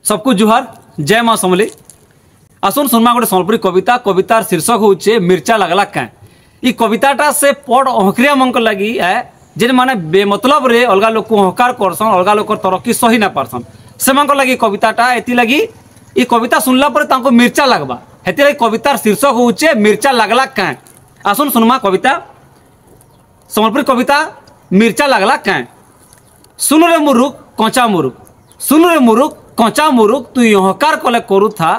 सबको जुहार जय माँ समली। आसन सुनमा गोटे सम्बलपुरी कविता। कवितार शीर्षक होचे मिर्चा लगला क्या। ये कविताटा से पढ़ अहक्रिया मन लगी है जेन माने बेमतलब रे अलगा लोग को हकार करसन, अलगा लोग तरक्की सही ना पारसन से लगी कविताटा। एति लगी ये कविता सुनला पर तांको मिर्चा लगबा, हेति लगी कवितार शीर्षक होचे मिर्चा लगला क्या। आसन सुनमा कविता सम्बलपुरी कविता मिर्चा लगला क्या। सुन रे मुरुख कचा मुरुख, सुन रे मुरुख कचा मुरुख तू हकार कले करू था।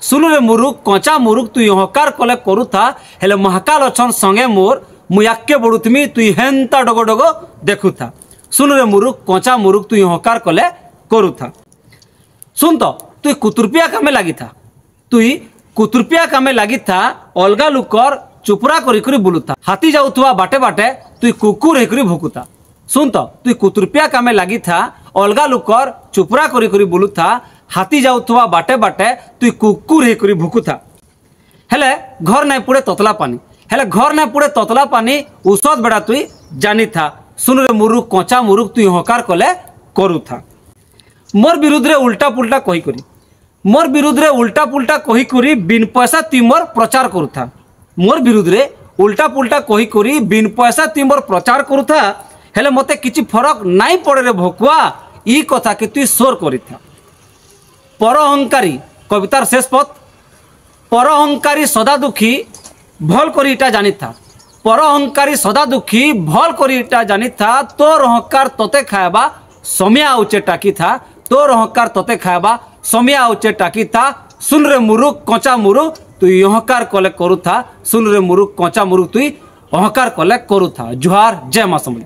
सुन रे मुरुख कचा मुरुख तू हकार कले करू था। हेले महाकाल अछन संगे मोर मुयाक्के बड़ुथमी तु हेन्ता डगो डगो देखु था। सुन रे मुरुख कचा मुरुख तु हकार कले करू था। सुन तो तु कुतुरपिया कामे लगी था, तु कुतुरपिया कामे लगी था। अलगा लुकर चुपरा करी करी बुलुता। हाथी जाउथुआ बाटे बाटे तु कुकुर हेकरी भुकुता। सुन तो तु कुतुरपिया कामे लगी था। अलगा लुकर चुपरा करी करी बुलुता। हाथी जाउथुआ बाटे बाटे तु कुकुर हेकरी भुकुता। हेले घर नहीं पुड़े ततला पानी, हेले घर नहीं पुड़े ततला पानी औषध बेड़ा तु जानी था। सुन रे मुरुख कचा मुरुख तु हकार कले करू था। मोर विरुद्ध रे उल्टा पुल्टा कही करी, मोर विरुद्ध रे उल्टा पुल्टा कही करी बिन पैसा तुम मोर प्रचार करू था। मोर विरुद्ध रे उल्टा पुल्टा कही करी बिन पैसा तुम मोर प्रचार करू था। हेले मते किछि फरक नाई पड़े रे भकुआ ई कथा कि तु सोर करी था। पर अहंकारी कवितार शेष पद। पर अहंकारी सदा दुखी भल करी इटा जानी था। पर अहंकारी सदा दुखी भल करी इटा जानी था। तोर अहंकार तोते खाएबा समिया आउचे टाकी था। तोर अहंकार तोते खाएबा समिया आउचे टाकी था। सुन रे मुरुख कचा मुरुख तु अहंकार कले करू था। सुन रे मुरुख कचा मुरुख तु अहंकार कले करू था। जुहार जय माँ समली।